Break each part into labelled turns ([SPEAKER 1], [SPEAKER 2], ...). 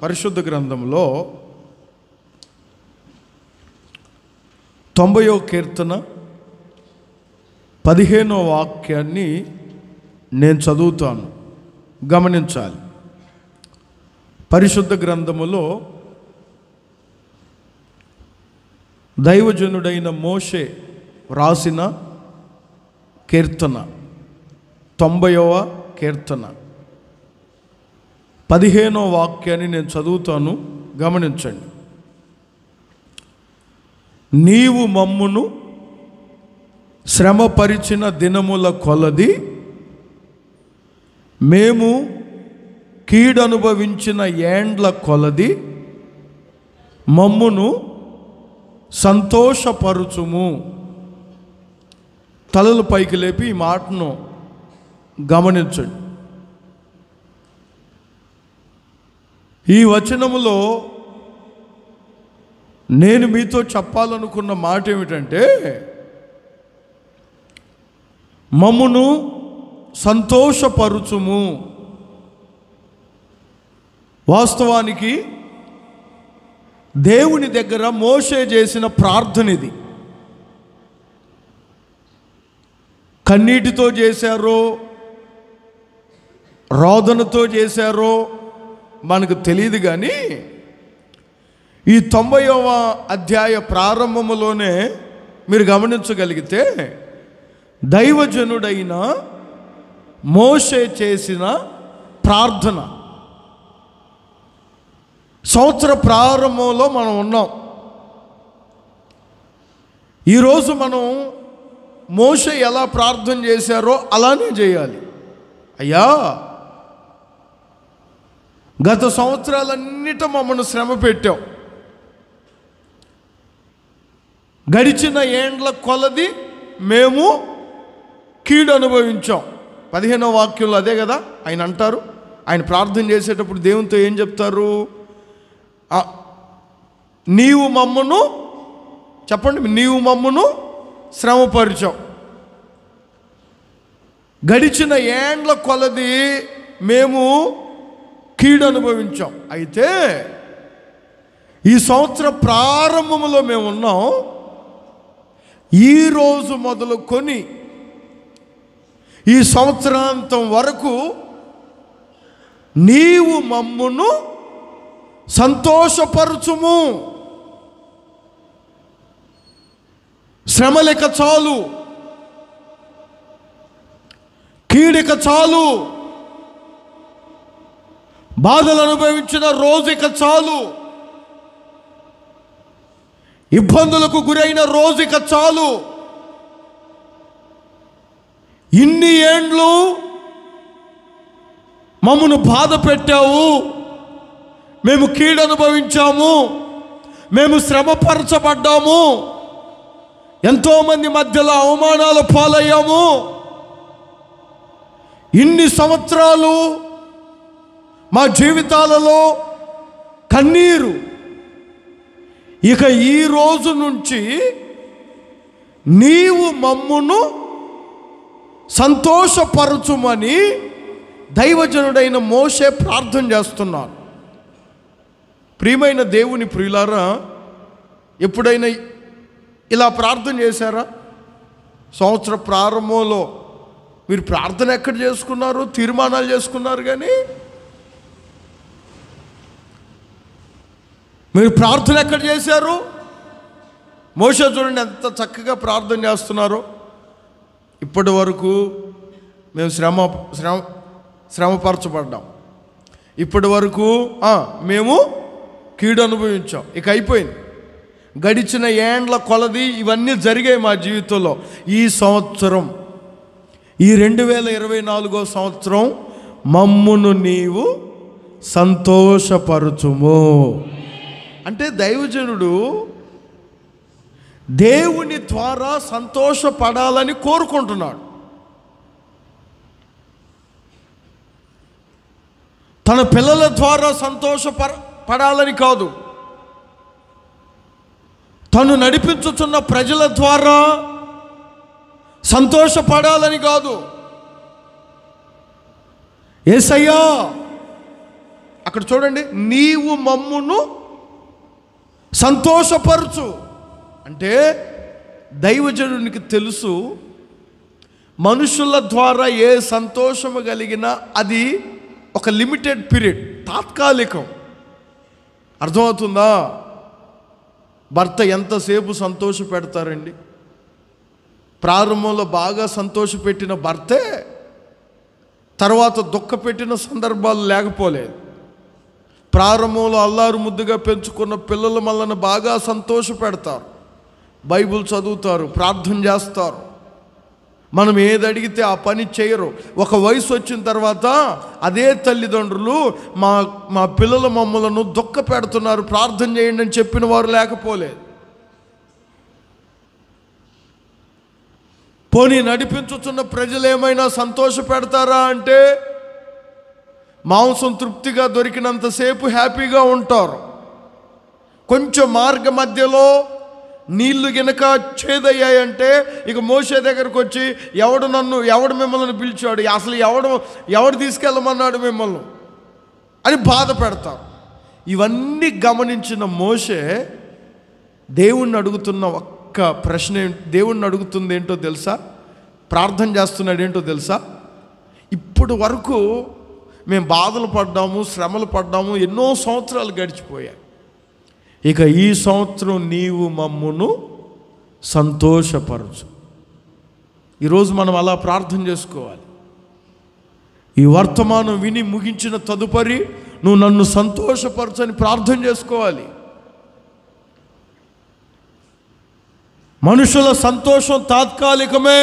[SPEAKER 1] పరిశుద్ధ గ్రంథంలో 90వ కీర్తన 15వ వాక్యాన్ని నేను చదువుతాను, గమనించాలి. పరిశుద్ధ గ్రంథములో దైవజనుడైన మోషే రాసిన కీర్తన 90వ కీర్తన 15వ వాక్యాన్ని నేను చదువుతాను, గమనించండి. నీవు మమ్మును శ్రమపరిచిన దినముల కొలది మేము కీడనుభవించిన ఏండ్ల కొలది మమ్మును సంతోషపరుచుము. తలలు పైకి లేపి ఈ మాటను గమనించండి. ఈ వచనములో నేను మీతో చెప్పాలనుకున్న మాట ఏమిటంటే, మమ్మును సంతోషపరుచుము. వాస్తవానికి దేవుని దగ్గర మోషే చేసిన ప్రార్థన ఇది. కన్నీటితో చేశారో రోదనతో చేశారో మనకు తెలియదు, కానీ ఈ 90వ అధ్యాయ ప్రారంభములోనే మీరు గమనించగలిగితే దైవజనుడైన మోషే చేసిన ప్రార్థన. సంవత్సర ప్రారంభంలో మనం ఉన్నాం. ఈరోజు మనం మోషే ఎలా ప్రార్థన చేశారో అలానే చేయాలి. అయ్యా, గత సంవత్సరాలన్నిట మమ్మల్ని శ్రమ పెట్టావు, గడిచిన ఏండ్ల కొలది మేము కీడు అనుభవించాం. 15వ వాక్యంలో అదే కదా ఆయన అంటారు. ఆయన ప్రార్థన చేసేటప్పుడు దేవునితో ఏం చెప్తారు? నీవు మమ్మను, చెప్పండి, నీవు మమ్మను శ్రమపరిచావు, గడిచిన ఏండ్ల కొలది మేము కీడు అనుభవించాం. అయితే ఈ సంవత్సర ప్రారంభంలో మేము ఉన్నాం. ఈరోజు మొదలుకొని ఈ సంవత్సరాంతం వరకు నీవు మమ్మును సంతోషపరచుము. శ్రమలిక చాలు, కీడిక చాలు, బాధలు అనుభవించిన రోజుక చాలు, ఇబ్బందులకు గురైన రోజుక చాలు. ఇన్ని ఏండ్లు మమ్మను బాధ పెట్టావు, మేము కీడు అనుభవించాము, మేము శ్రమపరచబడ్డాము, ఎంతోమంది మధ్యలో అవమానాల పాలయ్యాము. ఇన్ని సంవత్సరాలు మా జీవితాలలో కన్నీరు. ఇక ఈ రోజు నుంచి నీవు మమ్మును సంతోషపరచుమని దైవజనుడైన మోషే ప్రార్థన చేస్తున్నాడు. ప్రియమైన దేవుని ప్రియులారా, ఎప్పుడైనా ఇలా ప్రార్థన చేశారా? సంవత్సర ప్రారంభంలో మీరు ప్రార్థన ఎక్కడ చేసుకున్నారు? తీర్మానాలు చేసుకున్నారు, కానీ మీరు ప్రార్థన ఎక్కడ చేశారు? మోషే చూడండి ఎంత చక్కగా ప్రార్థన చేస్తున్నారో. ఇప్పటి వరకు మేము శ్రమపరచబడ్డాం, ఇప్పటి వరకు మేము కీడు అనుభవించాం, ఇక అయిపోయింది. గడిచిన ఏండ్ల కొలది ఇవన్నీ జరిగాయి మా జీవితంలో. ఈ సంవత్సరం, ఈ 2024వ సంవత్సరం మమ్మును నీవు సంతోషపరచుము అంటే దైవజనుడు దేవుని ద్వారా సంతోషపడాలని కోరుకుంటున్నాడు. తన పిల్లల ద్వారా సంతోషపడాలని కాదు, తను నడిపించుచున్న ప్రజల ద్వారా సంతోషపడాలని కాదు. యేసయ్యా అక్కడ చూడండి, నీవు మమ్మును సంతోషపరచు అంటే దైవజనునికి తెలుసు మనుషుల ద్వారా ఏ సంతోషము కలిగినా అది ఒక లిమిటెడ్ పీరియడ్, తాత్కాలికం. అర్థమవుతుందా? భర్త ఎంతసేపు సంతోష పెడతారండి? ప్రారంభంలో బాగా సంతోషపెట్టిన భర్తే తర్వాత దుఃఖపెట్టిన సందర్భాలు లేకపోలేదు. ప్రారంభంలో అల్లారు ముద్దుగా పెంచుకున్న పిల్లల వలన బాగా సంతోష పెడతారు, బైబిల్ చదువుతారు, ప్రార్థన చేస్తారు. మనం ఏది అడిగితే ఆ పని చేయరు. ఒక వయసు వచ్చిన తర్వాత అదే తల్లిదండ్రులు మా పిల్లల మమ్మలను దుఃఖ పెడుతున్నారు, ప్రార్థన చేయండి అని చెప్పిన వారు లేకపోలేదు. పోనీ నడిపించుతున్న ప్రజలు ఏమైనా సంతోష పెడతారా అంటే మాంసం తృప్తిగా దొరికినంతసేపు హ్యాపీగా ఉంటారు. కొంచెం మార్గ మధ్యలో నీళ్లు గనక చేదయ్యాయంటే ఇక మోషే దగ్గరకు వచ్చి ఎవడు మిమ్మల్ని పిలిచాడు, అసలు ఎవడు తీసుకెళ్ళమన్నాడు మిమ్మల్ని అని బాధ పెడతారు. ఇవన్నీ గమనించిన మోషే దేవుణ్ణి అడుగుతున్న ఒక్క ప్రశ్న, దేవుణ్ణి అడుగుతుంది ఏంటో తెలుసా? ప్రార్థన చేస్తున్నాడు ఏంటో తెలుసా? ఇప్పుడు వరకు మేము బాధలు పడ్డాము, శ్రమలు పడ్డాము, ఎన్నో సంవత్సరాలు గడిచిపోయాయి. ఇక ఈ సంవత్సరం నీవు మమ్మును సంతోషపరచు. ఈరోజు మనం అలా ప్రార్థన చేసుకోవాలి. ఈ వర్తమానం విని ముగించిన తదుపరి నువ్వు నన్ను సంతోషపరచని ప్రార్థన చేసుకోవాలి. మనుషుల సంతోషం తాత్కాలికమే.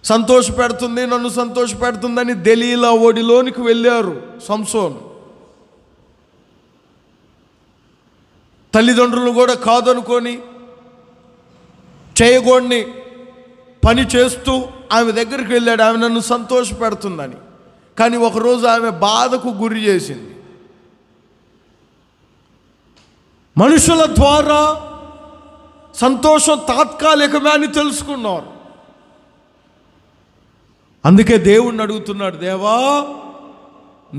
[SPEAKER 1] సంతోష పెడుతుంది, నన్ను సంతోష పెడుతుందని దెలీలా ఒడిలోనికి వెళ్ళారు సంసోను. తల్లిదండ్రులు కూడా కాదనుకొని చేయగోడిని పని చేస్తూ ఆమె దగ్గరికి వెళ్ళాడు, ఆమె నన్ను సంతోష పెడుతుందని. కానీ ఒకరోజు ఆమె బాధకు గురి చేసింది. మనుషుల ద్వారా సంతోషం తాత్కాలికమే అని తెలుసుకున్నారు. అందుకే దేవుణ్ణి అడుగుతున్నాడు, దేవా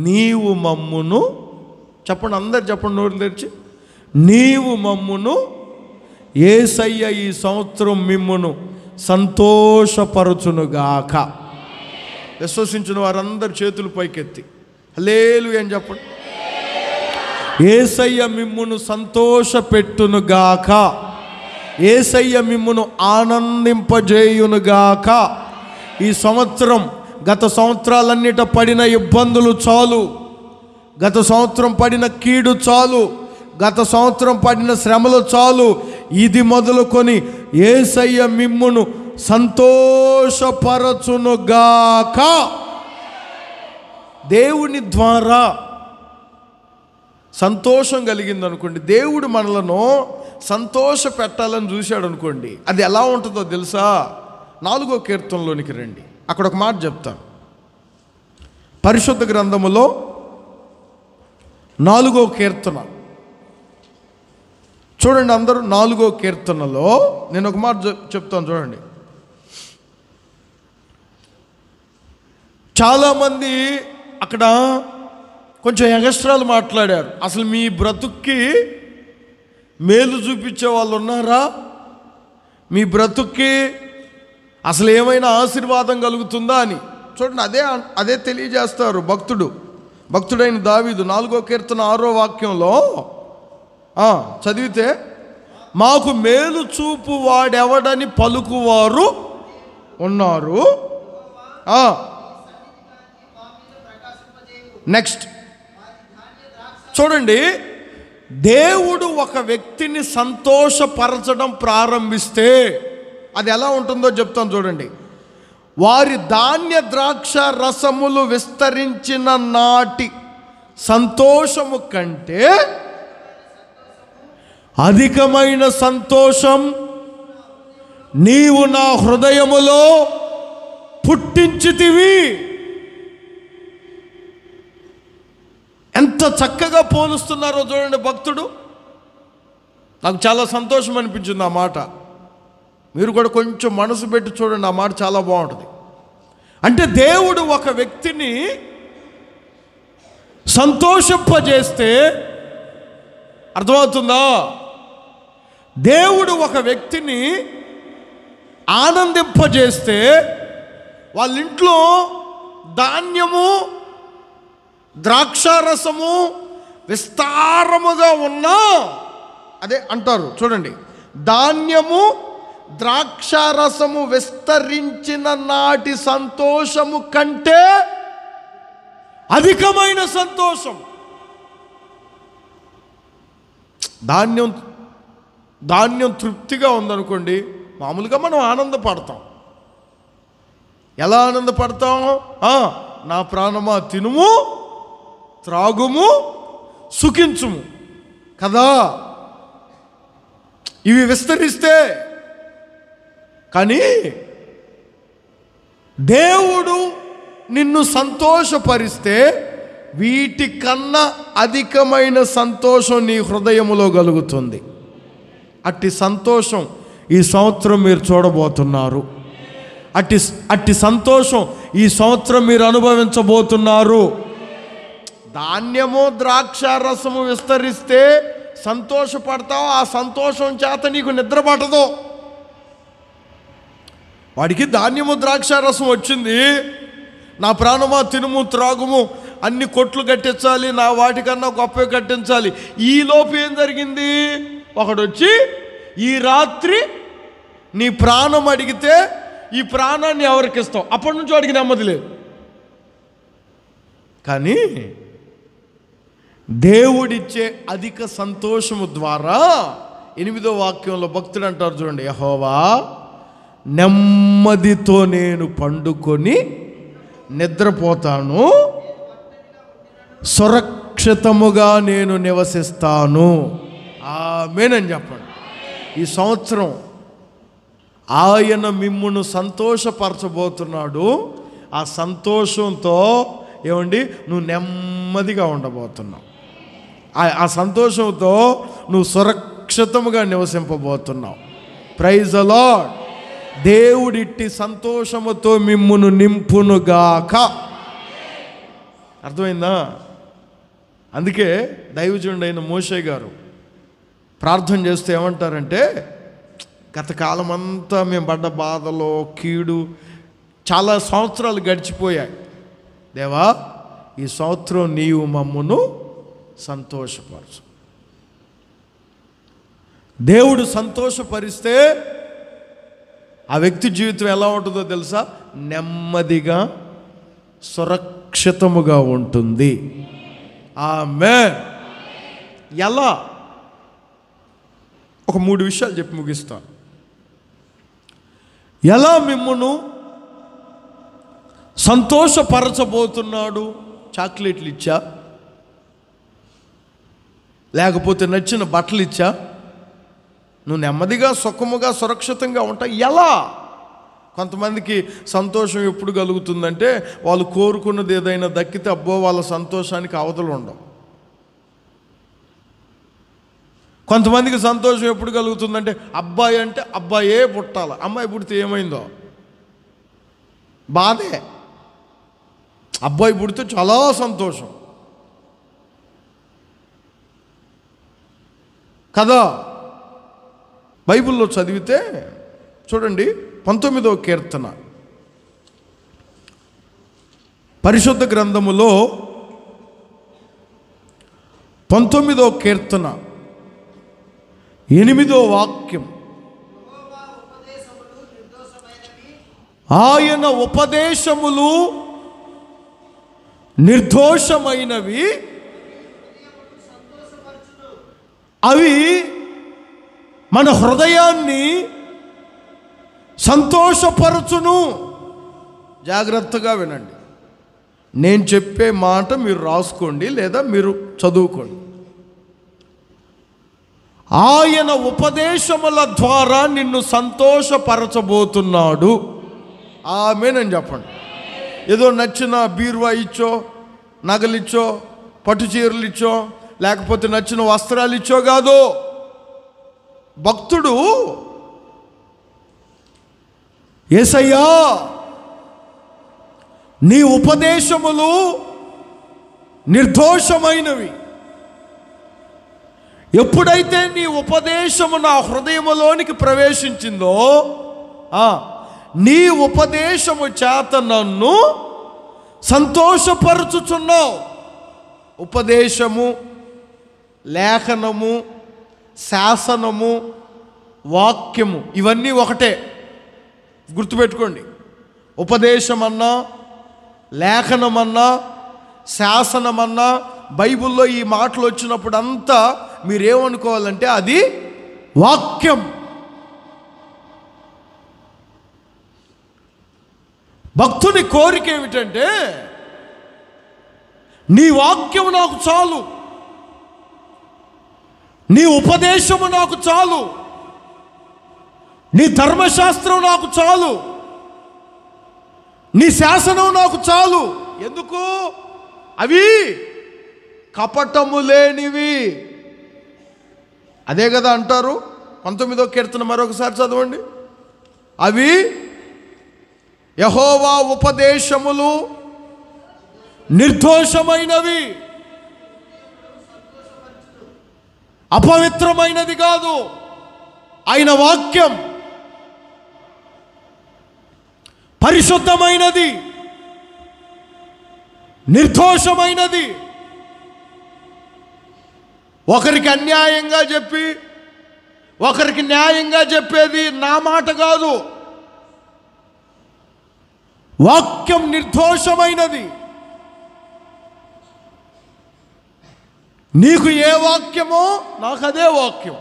[SPEAKER 1] నీవు మమ్మును, చెప్పండి అందరు చెప్పండి నోరు తెరిచి, నీవు మమ్మును, యేసయ్య ఈ సంవత్సరం మిమ్మును సంతోషపరచునుగాక. విశ్వసించిన వారందరు చేతులు పైకెత్తి హల్లెలూయా అని చెప్పండి. యేసయ్య మిమ్మును సంతోషపెట్టునుగాక, యేసయ్య మిమ్మును ఆనందింపజేయునుగాక. ఈ సంవత్సరం గత సంవత్సరాలన్నిట పడిన ఇబ్బందులు చాలు, గత సంవత్సరం పడిన కీడు చాలు, గత సంవత్సరం పడిన శ్రమలు చాలు. ఇది మొదలుకొని యేసయ్య మిమ్మును సంతోషపరచునుగాక. దేవుని ద్వారా సంతోషం కలిగింది అనుకోండి, దేవుడు మనలను సంతోష పెట్టాలని చూశాడు అనుకోండి, అది ఎలా ఉంటుందో తెలుసా? 4వ కీర్తనలోనికి రండి, అక్కడ ఒక మాట చెప్తాను. పరిశుద్ధ గ్రంథములో 4వ కీర్తన చూడండి అందరూ. 4వ కీర్తనలో నేను ఒక మాట చెప్తాను చూడండి. చాలామంది అక్కడ కొంచెం ఎగస్ట్రాలు మాట్లాడారు. అసలు మీ బ్రతుక్కి మేలు చూపించే వాళ్ళు ఉన్నారా? మీ బ్రతుక్కి అసలు ఏమైనా ఆశీర్వాదం కలుగుతుందా అని చూడండి. అదే తెలియజేస్తారు భక్తుడైన దావీదు 4వ కీర్తన 6వ వాక్యంలో చదివితే, మాకు మేలు చూపు వాడెవడని పలుకువారు ఉన్నారు. నెక్స్ట్ చూడండి, దేవుడు ఒక వ్యక్తిని సంతోషపరచడం ప్రారంభిస్తే అది ఎలా ఉంటుందో చెప్తాను చూడండి. వారి ధాన్య ద్రాక్ష రసములు విస్తరించిన నాటి సంతోషము కంటే అధికమైన సంతోషం నీవు నా హృదయములో పుట్టించితివి. ఎంత చక్కగా పోలుస్తున్నారో చూడండి భక్తుడు. నాకు చాలా సంతోషం అనిపించింది ఆ మాట. మీరు కూడా కొంచెం మనసు పెట్టి చూడండి, ఆ మాట చాలా బాగుంటుంది. అంటే దేవుడు ఒక వ్యక్తిని సంతోషింపజేస్తే, అర్థమవుతుందా? దేవుడు ఒక వ్యక్తిని ఆనందింపజేస్తే వాళ్ళ ఇంట్లో ధాన్యము, ద్రాక్షారసము విస్తారముగా ఉన్నా, అదే అంటారు చూడండి, ధాన్యము ద్రాక్షారసము విస్తరించిన నాటి సంతోషము కంటే అధికమైన సంతోషం. ధాన్యం తృప్తిగా ఉందనుకోండి, మామూలుగా మనం ఆనందపడతాం. ఎలా ఆనందపడతాం? నా ప్రాణమా తినుము, త్రాగుము, సుఖించుము కదా. ఇవి విస్తరిస్తే, కానీ దేవుడు నిన్ను సంతోషపరిస్తే వీటికన్నా అధికమైన సంతోషం నీ హృదయములో కలుగుతుంది. అట్టి సంతోషం ఈ సంవత్సరం మీరు చూడబోతున్నారు. అట్టి సంతోషం ఈ సంవత్సరం మీరు అనుభవించబోతున్నారు. ధాన్యము ద్రాక్షారసము విస్తరిస్తే సంతోషపడతావు. ఆ సంతోషం చేత నీకు నిద్ర పట్టదు. వాడికి ధాన్యము ద్రాక్షారసం వచ్చింది, నా ప్రాణమా తినుము త్రాగుము, అన్ని కొట్లు కట్టించాలి, నా వాటికన్నా గొప్పవి కట్టించాలి. ఈ లోపు ఏం జరిగింది? ఒకడొచ్చి ఈ రాత్రి నీ ప్రాణం అడిగితే ఈ ప్రాణాన్ని ఎవరికి ఇస్తావు? అప్పటి నుంచి వాడికి నెమ్మది లేదు. కానీ దేవుడిచ్చే అధిక సంతోషము ద్వారా 8వ వాక్యంలో భక్తుడు అంటారు చూడండి, యెహోవా నెమ్మదితో నేను పండుకొని నిద్రపోతాను, సురక్షితముగా నేను నివసిస్తాను. ఆమేన్ చెప్పండి. ఈ సంవత్సరం ఆయన మిమ్మును సంతోషపరచబోతున్నాడు. ఆ సంతోషంతో ఏమండి నువ్వు నెమ్మదిగా ఉండబోతున్నావు. ఆ సంతోషంతో నువ్వు సురక్షితముగా నివసింపబోతున్నావు. Praise the Lord. దేవుడిట్టి సంతోషముతో మిమ్మును నింపునుగాక. అర్థమైందా? అందుకే దైవజనుడైన మోషే గారు ప్రార్థన చేస్తే ఏమంటారంటే, గత కాలం అంతా మేము పడ్డ బాధలో కీడు చాలా సంవత్సరాలు గడిచిపోయాయి. దేవా, ఈ సంవత్సరం నీవు మమ్మును సంతోషపరచు. దేవుడు సంతోషపరిస్తే ఆ వ్యక్తి జీవితం ఎలా ఉంటుందో తెలుసా? నెమ్మదిగా సురక్షితముగా ఉంటుంది. ఆమేన్. ఎలా? ఒక 3 విషయాలు చెప్పి ముగిస్తాను. ఎలా మిమ్మును సంతోషపరచబోతున్నాడు? చాక్లెట్లు ఇచ్చా, లేకపోతే నచ్చిన బట్టలు ఇచ్చా, నువ్వు నెమ్మదిగా సుఖముగా సురక్షితంగా ఉంటావు. ఎలా? కొంతమందికి సంతోషం ఎప్పుడు కలుగుతుందంటే వాళ్ళు కోరుకున్నది ఏదైనా దక్కితే అబ్బో వాళ్ళ సంతోషానికి అవధులు ఉండవు. కొంతమందికి సంతోషం ఎప్పుడు కలుగుతుందంటే అబ్బాయి అంటే అబ్బాయే పుట్టాల, అమ్మాయి పుడితే ఏమైందో బాధే. అబ్బాయి పుడితే చాలా సంతోషం కదా. బైబిల్లో చదివితే చూడండి, 19వ కీర్తన, పరిశుద్ధ గ్రంథములో 19వ కీర్తన 8వ వాక్యం, ఆయన ఉపదేశములు నిర్దోషమైనవి, అవి మన హృదయాన్ని సంతోషపరచును. జాగ్రత్తగా వినండి, నేను చెప్పే మాట మీరు రాసుకోండి లేదా మీరు చదువుకోండి. ఆయన ఉపదేశముల ద్వారా నిన్ను సంతోషపరచబోతున్నాడు. ఆమేన్ అని చెప్పండి. ఏదో నచ్చిన బీరువా ఇచ్చో, నగలిచ్చో, పట్టు చీరలు ఇచ్చో, లేకపోతే నచ్చిన వస్త్రాలు ఇచ్చో కాదు. భక్తుడు యేసయ్యా నీ ఉపదేశములు నిర్దోషమైనవి. ఎప్పుడైతే నీ ఉపదేశము నా హృదయములోనికి ప్రవేశించిందో, నీ ఉపదేశము చేత నన్ను సంతోషపరచుచున్నావు. ఉపదేశము, లేఖనము, శాసనము, వాక్యము ఇవన్నీ ఒకటే, గుర్తుపెట్టుకోండి. ఉపదేశమన్నా, లేఖనమన్నా, శాసనమన్నా, బైబిల్లో ఈ మాటలు వచ్చినప్పుడు అంతా మీరేమనుకోవాలంటే అది వాక్యం. భక్తుని కోరిక ఏమిటంటే, నీ వాక్యము నాకు చాలు, నీ ఉపదేశము నాకు చాలు, నీ ధర్మశాస్త్రం నాకు చాలు, నీ శాసనం నాకు చాలు. ఎందుకు? అవి కపటము లేనివి. అదే కదా అంటారు. 19వ కీర్తన మరొకసారి చదవండి. అవి యెహోవా ఉపదేశములు నిర్దోషమైనవి, అపవిత్రమైనది కాదు. ఆయన వాక్యం పరిశుద్ధమైనది, నిర్దోషమైనది. ఒకరికి అన్యాయంగా చెప్పి ఒకరికి న్యాయంగా చెప్పేది నా మాట కాదు. వాక్యం నిర్దోషమైనది. నీకు ఏ వాక్యమో నాకు అదే వాక్యం.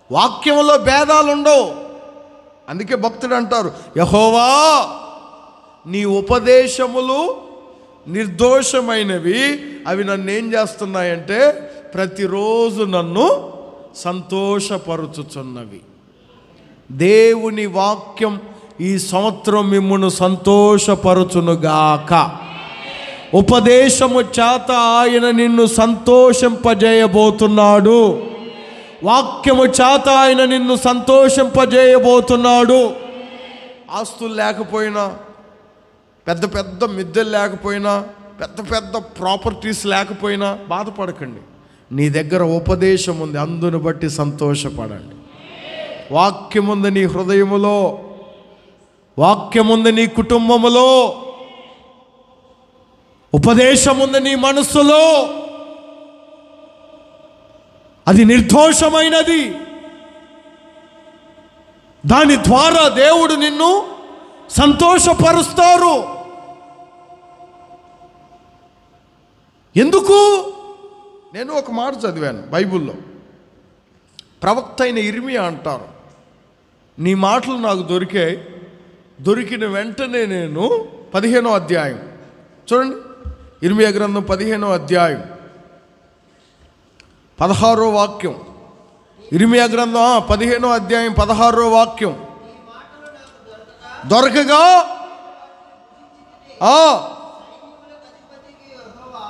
[SPEAKER 1] వాక్యంలో భేదాలు ఉండవు. అందుకే భక్తుడు అంటారు, యెహోవా నీ ఉపదేశములు నిర్దోషమైనవి, అవి నన్ను ఏం చేస్తున్నాయంటే ప్రతిరోజు నన్ను సంతోషపరుచుచున్నవి. దేవుని వాక్యం ఈ సంవత్సరం మిమ్మును సంతోషపరచునుగాక. ఉపదేశము చేత ఆయన నిన్ను సంతోషింపజేయబోతున్నాడు. వాక్యము చేత ఆయన నిన్ను సంతోషింపజేయబోతున్నాడు. ఆస్తులు లేకపోయినా, పెద్ద పెద్ద మిద్దెలు లేకపోయినా, పెద్ద పెద్ద ప్రాపర్టీస్ లేకపోయినా బాధపడకండి. నీ దగ్గర ఉపదేశం ఉంది, అందును బట్టి సంతోషపడండి. వాక్యం ఉంది నీ హృదయములో, వాక్యం ఉంది నీ కుటుంబములో, ఉపదేశం ఉంది నీ మనస్సులో. అది నిర్దోషమైనది. దాని ద్వారా దేవుడు నిన్ను సంతోషపరుస్తారు. ఎందుకు? నేను ఒక మాట చదివాను బైబిల్లో. ప్రవక్త అయిన ఇర్మియా అంటారు, నీ మాటలు నాకు దొరికాయి. దొరికిన వెంటనే నేను 15వ అధ్యాయం చూడండి, ఇర్మియా గ్రంథం 15వ అధ్యాయం 16వ వాక్యం. ఇర్మియా గ్రంథం 15వ అధ్యాయం 16వ వాక్యం. దొరకగా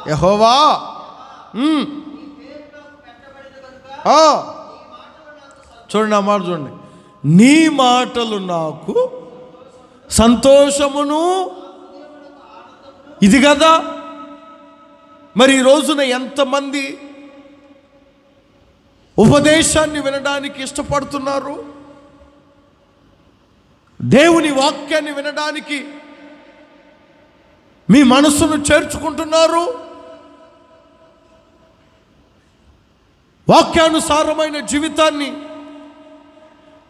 [SPEAKER 1] యెహోవా చూడండి, ఆ మాట చూడండి. నీ మాటలు నాకు సంతోషమును. ఇది కదా మరి ఈ రోజున ఎంతమంది ఉపదేశాన్ని వినడానికి ఇష్టపడుతున్నారు? దేవుని వాక్యాన్ని వినడానికి మీ మనస్సును చేర్చుకుంటున్నారు? వాక్యానుసారమైన జీవితాన్ని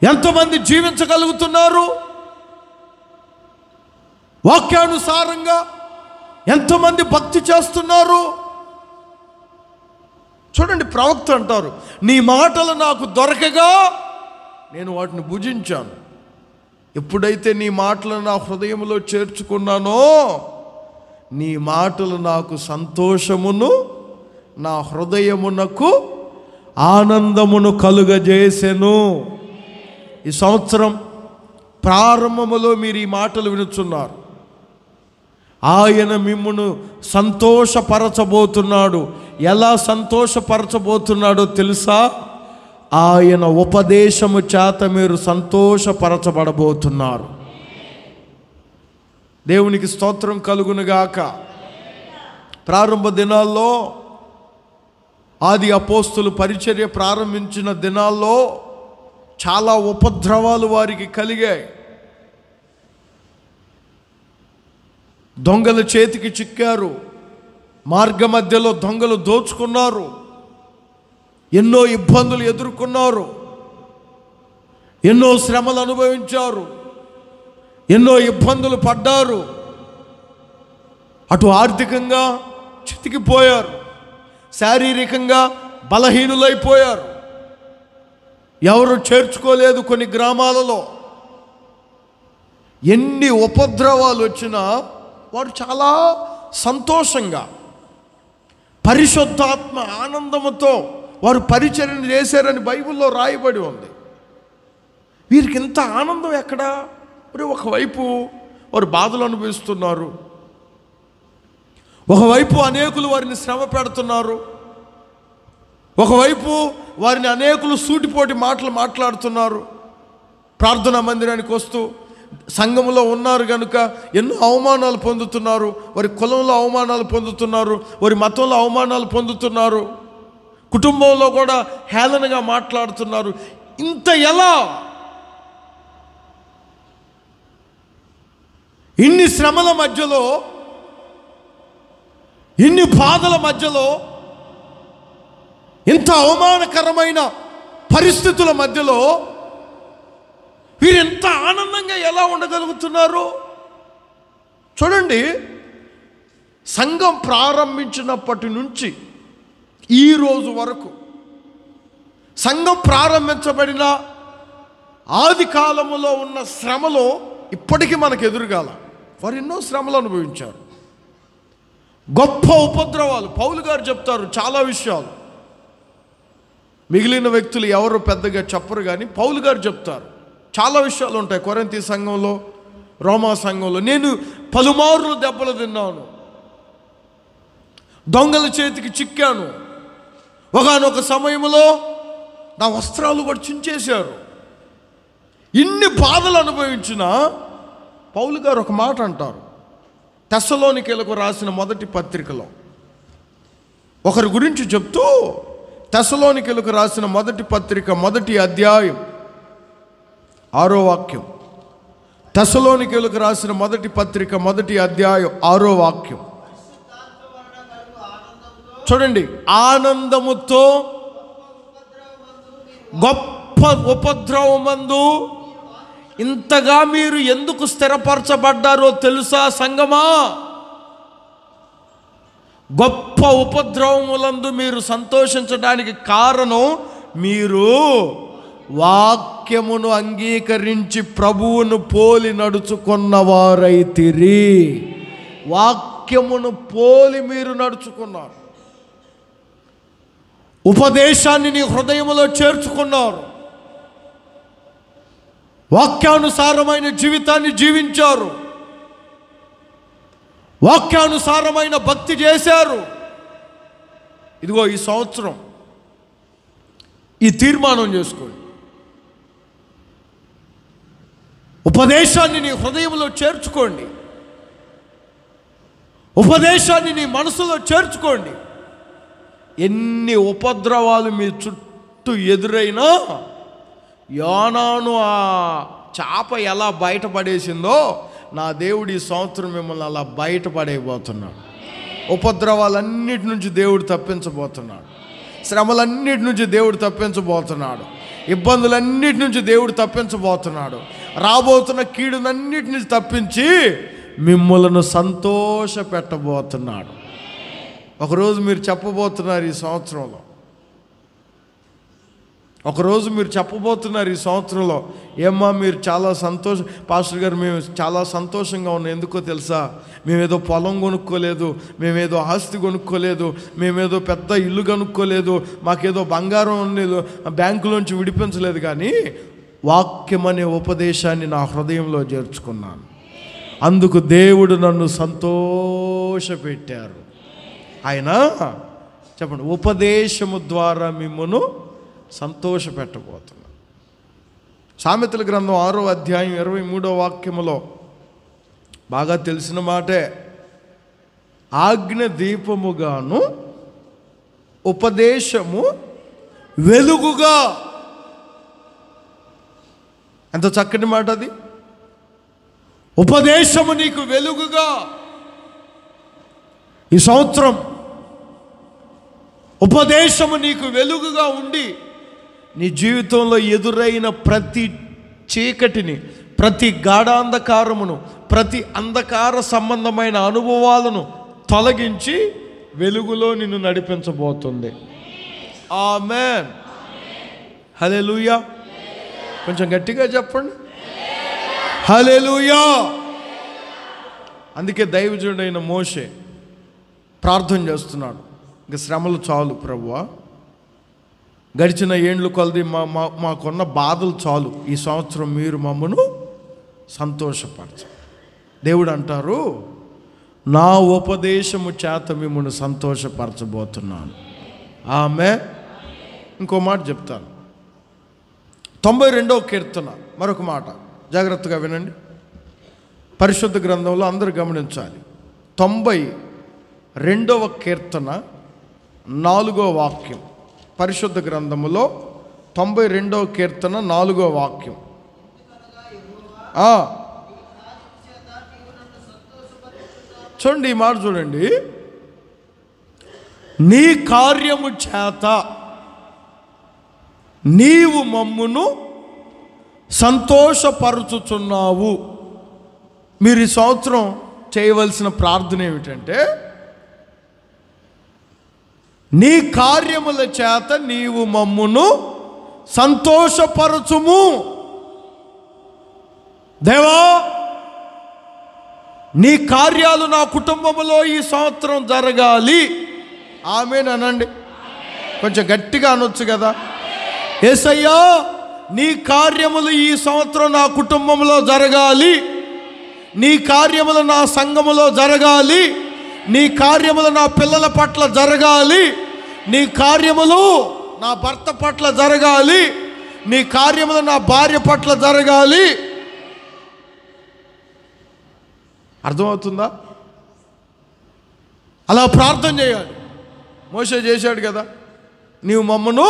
[SPEAKER 1] ఎంతమంది జీవించగలుగుతున్నారు? వాక్యానుసారంగా ఎంతమంది భక్తి చేస్తున్నారు? చూడండి, ప్రవక్త అంటారు, నీ మాటలు నాకు దొరకగా నేను వాటిని భుజించాను. ఎప్పుడైతే నీ మాటలు నా హృదయంలో చేర్చుకున్నానో, నీ మాటలు నాకు సంతోషమును, నా హృదయమునకు ఆనందమును కలుగజేసెను. ఈ సంవత్సరం ప్రారంభములో మీరు ఈ మాటలు వినుచున్నారు. ఆయన మిమ్మును సంతోషపరచబోతున్నాడు. ఎలా సంతోషపరచబోతున్నాడో తెలుసా? ఆయన ఉపదేశము చేత మీరు సంతోషపరచబడబోతున్నారు. దేవునికి స్తోత్రం కలుగునుగాక. ప్రారంభ దినాల్లో ఆది అపోస్తులు పరిచర్య ప్రారంభించిన దినాల్లో చాలా ఉపద్రవాలు వారికి కలిగాయి. దొంగల చేతికి చిక్కారు, మార్గ మధ్యలో దొంగలు దోచుకున్నారు, ఎన్నో ఇబ్బందులు ఎదుర్కొన్నారు, ఎన్నో శ్రమలు అనుభవించారు, ఎన్నో ఇబ్బందులు పడ్డారు. అటు ఆర్థికంగా చితికిపోయారు, శారీరకంగా బలహీనులైపోయారు. ఎవరు చేర్చుకోలేదు. కొన్ని గ్రామాలలో ఎన్ని ఉపద్రవాలు వచ్చినా వారు చాలా సంతోషంగా పరిశుద్ధాత్మ ఆనందముతో వారు పరిచర్య చేశారని బైబిల్లో రాయబడి ఉంది. వీరికి ఇంత ఆనందం ఎక్కడా? మరి ఒకవైపు వారు బాధలు అనుభవిస్తున్నారు, ఒకవైపు అనేకులు వారిని శ్రమ పెడుతున్నారు, ఒకవైపు వారిని అనేకులు సూటిపోటి మాటలు మాట్లాడుతున్నారు. ప్రార్థనా మందిరానికి వస్తూ సంఘంలో ఉన్నారు కనుక ఎన్నో అవమానాలు పొందుతున్నారు. వారి కులంలో అవమానాలు పొందుతున్నారు, వారి మతంలో అవమానాలు పొందుతున్నారు, కుటుంబంలో కూడా హేళనగా మాట్లాడుతున్నారు. ఇంత ఎలా? ఇన్ని శ్రమల మధ్యలో, ఇన్ని బాధల మధ్యలో, ఇంత అవమానకరమైన పరిస్థితుల మధ్యలో వీరు ఎంత ఆనందంగా ఎలా ఉండగలుగుతున్నారు? చూడండి, సంఘం ప్రారంభించినప్పటి నుంచి ఈ రోజు వరకు, సంఘం ప్రారంభించబడిన ఆది కాలములో ఉన్న శ్రమలో ఇప్పటికీ మనకు ఎదురుగాల. వారు ఎన్నో శ్రమలు అనుభవించారు, గొప్ప ఉపద్రవాలు. పౌలు గారు చెప్తారు చాలా విషయాలు, మిగిలిన వ్యక్తులు ఎవరు పెద్దగా చెప్పరు, కానీ పౌలు గారు చెప్తారు చాలా విషయాలు ఉంటాయి. కొరింథీ సంఘంలో, రోమా సంఘంలో నేను పలుమార్లు దెబ్బలు తిన్నాను, దొంగల చేతికి చిక్కాను, ఒకానొక సమయంలో నా వస్త్రాలు కూడా చించేశారు. ఇన్ని బాధలు అనుభవించిన పౌలు గారు ఒక మాట అంటారు. తెస్సలోనికీయులకు రాసిన మొదటి పత్రికలో ఒకరి గురించి చెప్తూ, తెస్సలోనికీయులకు రాసిన మొదటి పత్రిక మొదటి అధ్యాయం 6వ వాక్యం. తెస్సలోనికీయులకు రాసిన మొదటి పత్రిక మొదటి అధ్యాయం 6వ వాక్యం చూడండి. ఆనందముతో గొప్ప ఉపద్రవమందు ఇంతగా మీరు ఎందుకు స్థిరపరచబడ్డారో తెలుసా సంగమా? గొప్ప ఉపద్రవములందు మీరు సంతోషించడానికి కారణం, మీరు వాక్యమును అంగీకరించి ప్రభువును పోలి నడుచుకున్నవారైతిరి. వాక్యమును పోలి మీరు నడుచుకున్నారు, ఉపదేశాన్ని నీ హృదయములో చేర్చుకున్నారు, వాక్యానుసారమైన జీవితాన్ని జీవించారు, వాక్యానుసారమైన భక్తి చేశారు. ఇదిగో ఈ సంవత్సరం ఈ తీర్మానం చేసుకోండి, ఉపదేశాన్ని నీ హృదయంలో చేర్చుకోండి, ఉపదేశాన్ని నీ మనసులో చేర్చుకోండి. ఎన్ని ఉపద్రవాలు మీ చుట్టూ ఎదురైనా, యోనాను ఆ చాప ఎలా బయటపడేసిందో నా దేవుడు ఈ సంవత్సరం మిమ్మల్ని అలా బయటపడేయబోతున్నాడు. ఉపద్రవాలన్నిటి నుంచి దేవుడు తప్పించబోతున్నాడు, శ్రమలన్నిటి నుంచి దేవుడు తప్పించబోతున్నాడు, ఇబ్బందులన్నిటి నుంచి దేవుడు తప్పించబోతున్నాడు. రాబోతున్న కీడునన్నిటి నుంచి తప్పించి మిమ్మలను సంతోష పెట్టబోతున్నాడు. ఒకరోజు మీరు చెప్పబోతున్నారు ఈ సంవత్సరంలో, ఒకరోజు మీరు చెప్పబోతున్నారు ఈ సంవత్సరంలో, ఏమ్మా మీరు చాలా పాస్టర్ గారు మేము చాలా సంతోషంగా ఉన్నాం, ఎందుకో తెలుసా? మేమేదో పొలం కొనుక్కోలేదు, మేమేదో ఆస్తి కొనుక్కోలేదు, మేమేదో పెద్ద ఇల్లు కొనుక్కోలేదు, మాకేదో బంగారం ఉండేది బ్యాంకులోంచి విడిపించలేదు, కానీ వాక్యం అనే ఉపదేశాన్ని నా హృదయంలో చేర్చుకున్నాను, అందుకు దేవుడు నన్ను సంతోషపెట్టారు. ఆయన చెప్పండి, ఉపదేశము ద్వారా మిమ్మను సంతోష పెట్టబోతున్నాను. సామెతల గ్రంథం 6వ అధ్యాయం 23వ వాక్యములో బాగా తెలిసిన మాటే, ఆజ్ఞ దీపముగాను ఉపదేశము వెలుగుగా. ఎంత చక్కని మాట అది. ఉపదేశము నీకు వెలుగుగా. ఈ సంవత్సరం ఉపదేశము నీకు వెలుగుగా ఉండి నీ జీవితంలో ఎదురైన ప్రతి చీకటిని, ప్రతి గాఢాంధకారమును, ప్రతి అంధకార సంబంధమైన అనుభవాలను తొలగించి వెలుగులో నిన్ను నడిపించబోతుంది. ఆమేన్. హల్లెలూయా. కొంచెం గట్టిగా చెప్పండి. హల్లెలూయా. అందుకే దైవజనుడైన మోషే ప్రార్థన చేస్తున్నాడు, ఇంక శ్రమలు చాలు ప్రభువా, గడిచిన ఏండ్లు కొలది మాకున్న బాధలు చాలు, ఈ సంవత్సరం మీరు మమ్మను సంతోషపరచ. దేవుడు అంటారు, నా ఉపదేశము చేత మిమ్మల్ని సంతోషపరచబోతున్నాను. ఆమె. ఇంకో మాట చెప్తాను. 92వ కీర్తన మరొక మాట జాగ్రత్తగా వినండి. పరిశుద్ధ గ్రంథంలో అందరూ గమనించాలి. 92వ కీర్తన 4వ వాక్యం. పరిశుద్ధ గ్రంథములో 92వ కీర్తన 4వ వాక్యం. చూడండి, ఈ మాట చూడండి. నీ కార్యము చేత నీవు మమ్మును సంతోషపరుచుచున్నావు. మీరు ఈ సంవత్సరం చేయవలసిన ప్రార్థన ఏమిటంటే, నీ కార్యముల చేత నీవు మమ్మును సంతోషపరచుము. దేవా, నీ కార్యాలు నా కుటుంబంలో ఈ సంవత్సరం జరగాలి. ఆమేన్ అనండి. కొంచెం గట్టిగా అనొచ్చు కదా. యేసయ్యా, నీ కార్యములు ఈ సంవత్సరం నా కుటుంబంలో జరగాలి, నీ కార్యములు నా సంఘములో జరగాలి, నీ కార్యములు నా పిల్లల పట్ల జరగాలి, నీ కార్యములు నా భర్త పట్ల జరగాలి, నీ కార్యములు నా భార్య పట్ల జరగాలి. అర్థమవుతుందా? అలా ప్రార్థన చేయాలి. మోషే చేశాడు కదా, నీవు మమ్మను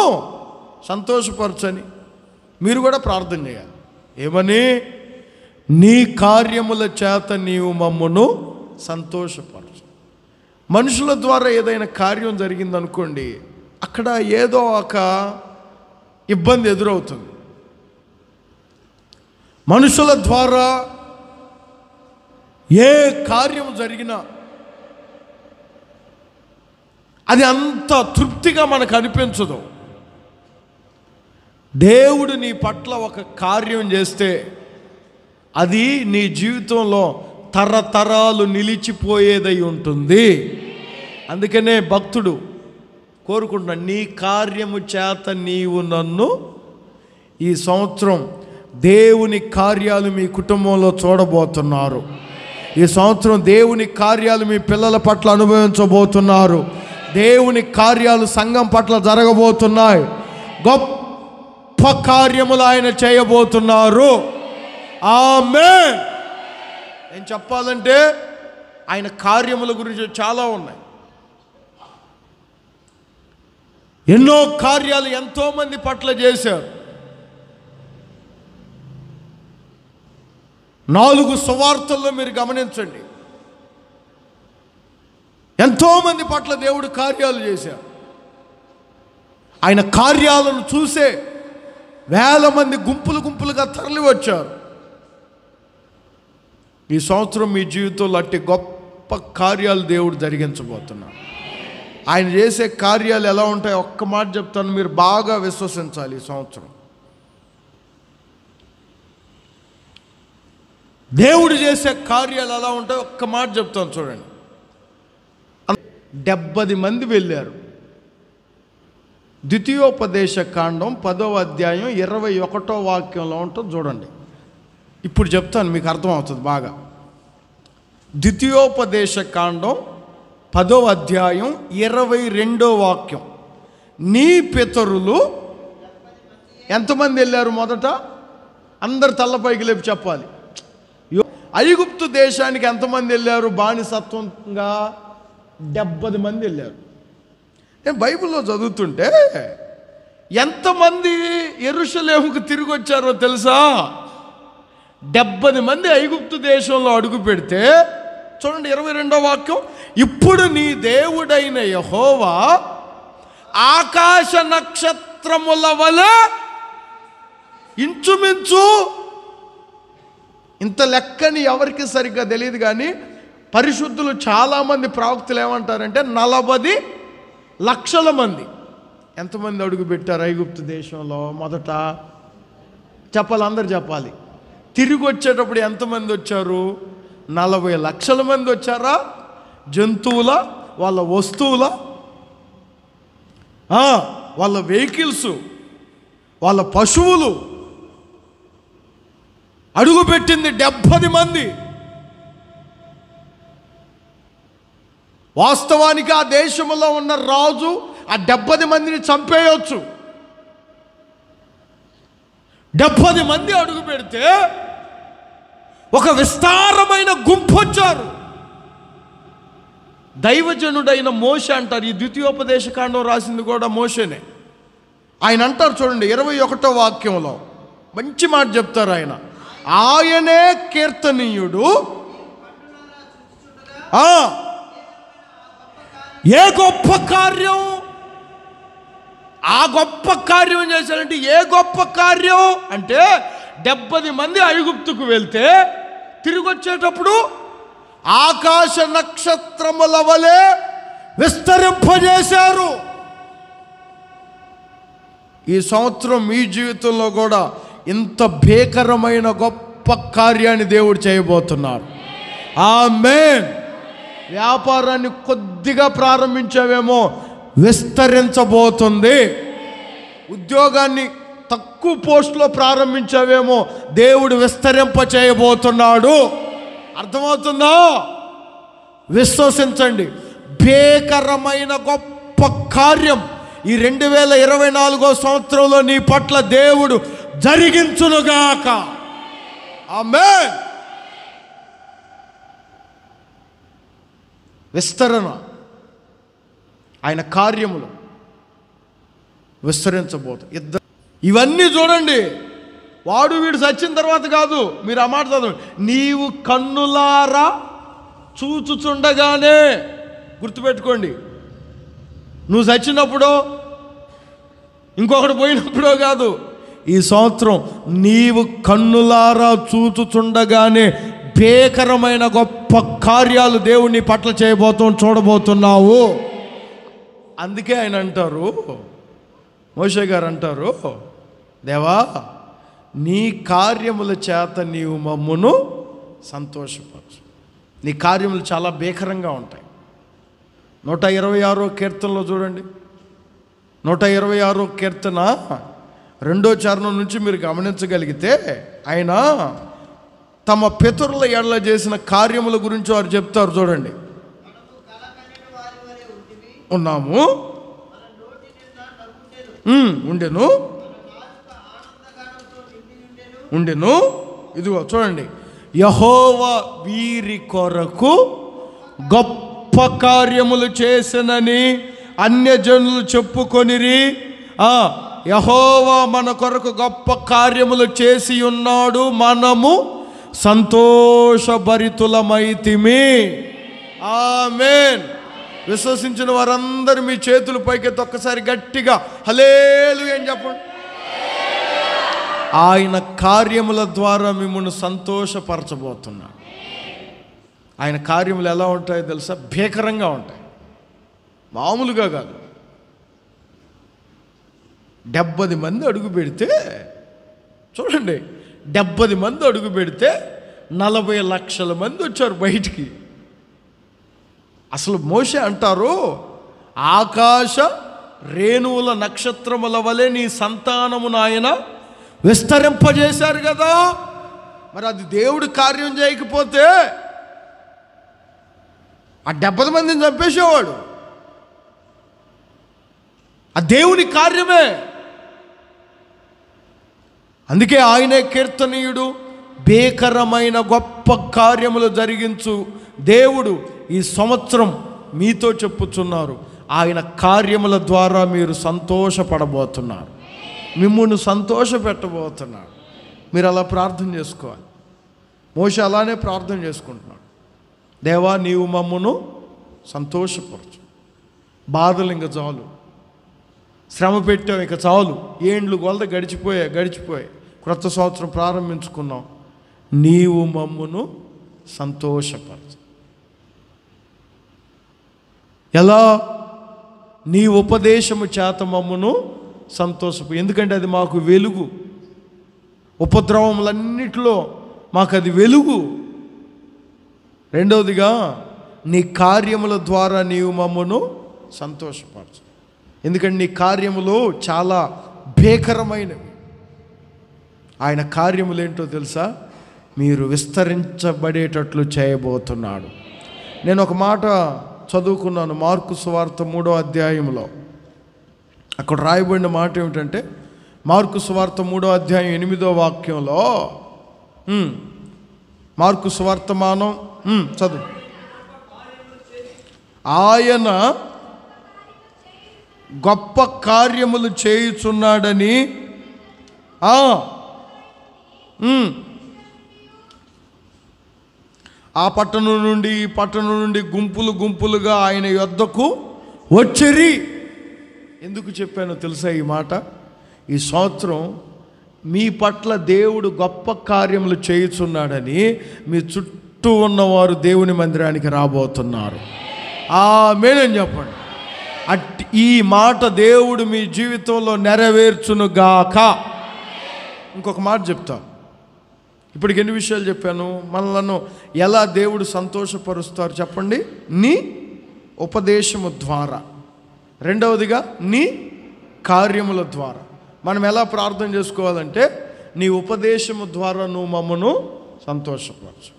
[SPEAKER 1] సంతోషపరచని. మీరు కూడా ప్రార్థన చేయాలి. ఏమని? నీ కార్యముల చేత నీవు మమ్మను సంతోషపరచు. మనుషుల ద్వారా ఏదైనా కార్యం జరిగిందనుకోండి, అక్కడ ఏదో ఒక ఇబ్బంది ఎదురవుతుంది. మనుషుల ద్వారా ఏ కార్యం జరిగినా అది అంత తృప్తిగా మనకు అనిపించదు. దేవుడు నీ పట్ల ఒక కార్యం చేస్తే అది నీ జీవితంలో తరతరాలు నిలిచిపోయేదై ఉంటుంది. అందుకనే భక్తుడు కోరుకుంటున్నాడు, నీ కార్యము చేత నీవు నన్ను. ఈ సంవత్సరం దేవుని కార్యాలు మీ కుటుంబంలో చూడబోతున్నారు. ఈ సంవత్సరం దేవుని కార్యాలు మీ పిల్లల పట్ల అనుభవించబోతున్నారు. దేవుని కార్యాలు సంఘం పట్ల జరగబోతున్నాయి. గొప్ప కార్యములు ఆయన చేయబోతున్నారు. ఆమేన్. నేను చెప్పాలంటే ఆయన కార్యముల గురించి చాలా ఉన్నాయి. ఎన్నో కార్యాలు ఎంతోమంది పట్ల చేశారు. 4 సువార్తల్లో మీరు గమనించండి, ఎంతోమంది పట్ల దేవుడు కార్యాలు చేశారు. ఆయన కార్యాలను చూసే వేల మంది గుంపులు గుంపులుగా తరలి వచ్చారు. ఈ సంవత్సరం మీ జీవితంలో అట్టి గొప్ప కార్యాలు దేవుడు జరిగించబోతున్నాడు. ఆయన చేసే కార్యాలు ఎలా ఉంటాయో ఒక్క మాట చెప్తాను, మీరు బాగా విశ్వసించాలి. ఈ సంవత్సరం దేవుడు చేసే కార్యాలు ఎలా ఉంటాయో ఒక్క మాట చెప్తాను చూడండి. 70 మంది వెళ్ళారు. ద్వితీయోపదేశ కాండం 10వ అధ్యాయం 21వ వాక్యంలో ఉంటుంది చూడండి. ఇప్పుడు చెప్తాను, మీకు అర్థమవుతుంది బాగా. ద్వితీయోపదేశ కాండం 10వ అధ్యాయం 22వ వాక్యం. నీ పితరులు ఎంతమంది వెళ్ళారు? మొదట అందరు తల్లపైకి లేపి చెప్పాలి. ఐగుప్తు దేశానికి ఎంతమంది వెళ్ళారు? బానిసత్వంగా 70 మంది వెళ్ళారు. నేను బైబిల్లో చదువుతుంటే ఎంతమంది యెరూషలేముకు తిరిగి వచ్చారో తెలుసా? 70 మంది ఐగుప్తు దేశంలో అడుగు పెడితే, చూడండి 22వ వాక్యం, ఇప్పుడు నీ దేవుడైన యెహోవా ఆకాశ నక్షత్రముల వలె ఇంచుమించు, ఇంత లెక్కని ఎవరికి సరిగ్గా తెలియదు కానీ పరిశుద్ధులు చాలామంది ప్రవక్తలు ఏమంటారంటే 40 లక్షల మంది. ఎంతమంది అడుగు పెట్టారు ఐగుప్తు దేశంలో? మొదట చెప్పాలి, అందరు చెప్పాలి. తిరిగి వచ్చేటప్పుడు ఎంతమంది వచ్చారు? 40 లక్షల మంది వచ్చారా? జంతువుల, వాళ్ళ వస్తువుల, వాళ్ళ వెహికల్స్, వాళ్ళ పశువులు అడుగుపెట్టింది 70 మంది. వాస్తవానికి ఆ దేశంలో ఉన్న రాజు ఆ 70 మందిని చంపేయవచ్చు. 70 మంది అడుగు పెడితే ఒక విస్తారమైన గుంపు వచ్చారు. దైవజనుడైన మోషే అంటారు, ఈ ద్వితీయోపదేశకాండం రాసింది కూడా మోషేనే. ఆయన అంటారు చూడండి 21వ వాక్యంలో మంచి మాట చెప్తారు ఆయన. ఆయనే కీర్తనీయుడు, ఏ గొప్ప కార్యం, ఆ గొప్ప కార్యం చేశాడంటే ఏ గొప్ప కార్యం అంటే 70 మంది ఐగుప్తుకు వెళ్తే తిరిగి వచ్చేటప్పుడు ఆకాశ నక్షత్రముల వలె విస్తరింపజేశారు. ఈ సంవత్సరం మీ జీవితంలో కూడా ఇంత భీకరమైన గొప్ప కార్యాన్ని దేవుడు చేయబోతున్నారు. ఆమేన్. వ్యాపారాన్ని కొద్దిగా ప్రారంభించావేమో, విస్తరించబోతుంది. ఉద్యోగాన్ని తక్కువ పోస్టులో ప్రారంభించావేమో, దేవుడు విస్తరింప చేయబోతున్నాడు. అర్థమవుతుందా? విశ్వసించండి. భీకరమైన గొప్ప కార్యం ఈ 2024వ సంవత్సరంలో నీ పట్ల దేవుడు జరిగించునుగాక. ఆమేన్. విస్తరణ, ఆయన కార్యములు విస్తరించబోతుంది. ఇవన్నీ చూడండి, వాడు వీడు చచ్చిన తర్వాత కాదు. మీరు ఆ మాట చదవండి. నీవు కన్నులారా చూచుచుండగానే, గుర్తుపెట్టుకోండి, నువ్వు చచ్చినప్పుడో ఇంకొకటి పోయినప్పుడో కాదు. ఈ సంవత్సరం నీవు కన్నులారా చూచుచుండగానే భీకరమైన గొప్ప కార్యాలు దేవుని పట్ల చూడబోతున్నావు. అందుకే ఆయన అంటారు, మోషే గారు అంటారు, దేవా నీ కార్యముల చేత నీవు మమ్మును సంతోషపరచు. నీ కార్యములు చాలా భీకరంగా ఉంటాయి. 126వ కీర్తనలో చూడండి, 126వ కీర్తన 2వ చరణం నుంచి మీరు గమనించగలిగితే ఆయన తమ పితరుల ఎడల చేసిన కార్యముల గురించి వారు చెప్తారు. చూడండి, ఉన్నాము, ఉండెను. ఇదిగో చూడండి, యెహోవా వీరి కొరకు గొప్ప కార్యములు చేసెనని అన్యజనులు చెప్పుకొనిరి. యెహోవా మన కొరకు గొప్ప కార్యములు చేసి ఉన్నాడు, మనము సంతోషభరితులమైతిమి. ఆమేన్. విశ్వసించిన వారందరూ మీ చేతులు పైకెత్తి ఒక్కసారి గట్టిగా హల్లెలూయా అని చెప్పండి. ఆయన కార్యముల ద్వారా మిమ్మల్ని సంతోషపరచబోతున్నాడు. ఆయన కార్యములు ఎలా ఉంటాయో తెలుసా? భీకరంగా ఉంటాయి, మామూలుగా కాదు. 70 మంది అడుగు పెడితే చూడండి, 70 మంది అడుగు పెడితే 40 లక్షల మంది వచ్చారు బయటికి. అసలు మోషే అంటారు, ఆకాశ రేణువుల నక్షత్రముల వలె నీ సంతానమును ఆయన విస్తరింపజేశారు కదా. మరి అది దేవుడు కార్యం చేయకపోతే ఆ 70 మందిని చంపేసేవాడు. ఆ దేవుని కార్యమే. అందుకే ఆయనే కీర్తనీయుడు, భీకరమైన గొప్ప కార్యములు జరిగించు దేవుడు. ఈ సంవత్సరం మీతో చెప్పుచున్నారు, ఆయన కార్యముల ద్వారా మీరు సంతోషపడబోతున్నారు, మిమ్మల్ని సంతోష పెట్టబోతున్నారు. మీరు అలా ప్రార్థన చేసుకోవాలి. మోషే అలానే ప్రార్థన చేసుకుంటున్నాడు. దేవా, నీవు మమ్మను సంతోషపరచు, బాధలు ఇంక చాలు, శ్రమ పెట్టావు ఇక చాలు, ఏండ్లు గొలద గడిచిపోయాయి, క్రొత్త సంవత్సరం ప్రారంభించుకున్నాం, నీవు మమ్మను సంతోషపరచు. ఎలా? నీ ఉపదేశము చేత మమ్మను సంతోషపు, ఎందుకంటే అది మాకు వెలుగు, ఉపద్రవములన్నిటిలో మాకు అది వెలుగు. రెండవదిగా, నీ కార్యముల ద్వారా నీవు మమ్మను సంతోషపరచు, ఎందుకంటే నీ కార్యములు చాలా భీకరమైనవి. ఆయన కార్యములు ఏంటో తెలుసా? మీరు విస్తరించబడేటట్లు చేయబోతున్నాడు. నేను ఒక మాట చదువుకున్నాను, మార్కు సువార్త 3వ అధ్యాయంలో. అక్కడ రాయబడిన మాట ఏమిటంటే, మార్కు సువార్త 3వ అధ్యాయం 8వ వాక్యంలో, మార్కు సువార్తమానం చదువు. ఆయన గొప్ప కార్యములు చేయుచున్నాడని ఆ పట్టణం నుండి ఈ పట్టణం నుండి గుంపులు గుంపులుగా ఆయన యొద్దకు వచ్చిరి. ఎందుకు చెప్పానో తెలుసా ఈ మాట? ఈ సంవత్సరం మీ పట్ల దేవుడు గొప్ప కార్యములు చేయుచున్నాడని మీ చుట్టూ ఉన్నవారు దేవుని మందిరానికి రాబోతున్నారు. ఆమేన్ చెప్పండి. ఈ మాట దేవుడు మీ జీవితంలో నెరవేర్చునుగాక. ఇంకొక మాట చెప్తాను. ఇప్పటికి ఎన్ని విషయాలు చెప్పాను? మనలను ఎలా దేవుడు సంతోషపరుస్తారు చెప్పండి? నీ ఉపదేశము ద్వారా. రెండవదిగా, నీ కార్యముల ద్వారా. మనం ఎలా ప్రార్థన చేసుకోవాలంటే, నీ ఉపదేశము ద్వారా నువ్వు మమ్మను సంతోషపరచు,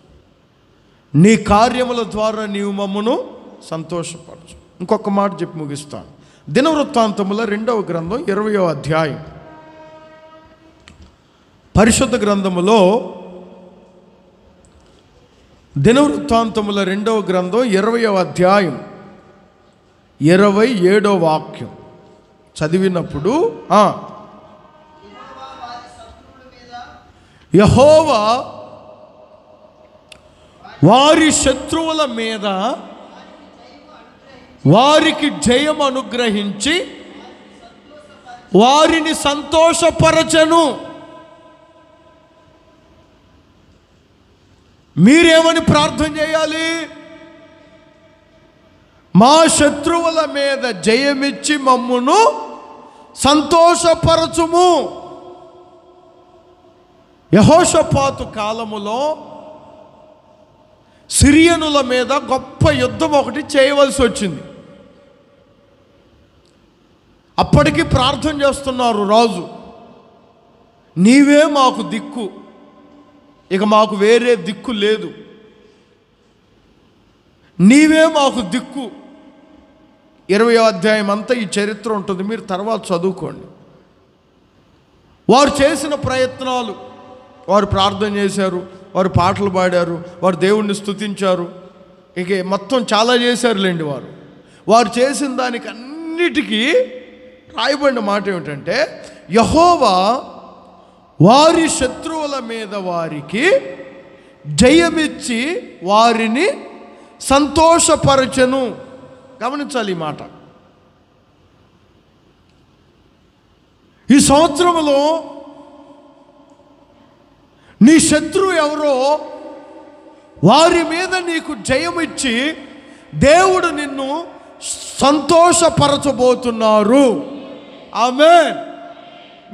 [SPEAKER 1] నీ కార్యముల ద్వారా నీవు మమ్మను సంతోషపరచు. ఇంకొక మాట చెప్పి ముగిస్తాను. దినవృత్తాంతముల 2వ గ్రంథం 20వ అధ్యాయం. పరిశుద్ధ గ్రంథములో దినవృత్తాంతముల 2వ గ్రంథం 20వ అధ్యాయం 27వ వాక్యం చదివినప్పుడు, యెహోవా వారి శత్రువుల మీద వారికి జయం అనుగ్రహించి వారిని సంతోషపరచెను. మీరేమని ప్రార్థన చేయాలి? మా శత్రువుల మీద జయమిచ్చి మమ్మును సంతోషపరచుము. యెహోషాపాతు కాలములో సిరియనుల మీద గొప్ప యుద్ధం ఒకటి చేయవలసి వచ్చింది. అప్పటికి ప్రార్థన చేస్తున్నారు రాజు, నీవే మాకు దిక్కు, ఇక మాకు వేరే దిక్కు లేదు, నీవే మాకు దిక్కు. 20వ అధ్యాయం అంతా ఈ చరిత్ర ఉంటుంది, మీరు తర్వాత చదువుకోండి. వారు చేసిన ప్రయత్నాలు, వారు ప్రార్థన చేశారు, వారు పాటలు పాడారు, వారు దేవుణ్ణి స్తుతించారు, ఇక మొత్తం చాలా చేశారులేండి. వారు చేసిన దానికి అన్నిటికీ రాయబడిన మాట ఏమిటంటే, యెహోవా వారి శత్రువుల మీద వారికి జయమిచ్చి వారిని సంతోషపరచెను. గమనించాలి ఈ మాట. ఈ సంవత్సరంలో నీ శత్రువు ఎవరో వారి మీద నీకు జయమిచ్చి దేవుడు నిన్ను సంతోషపరచబోతున్నారు. ఆమేన్.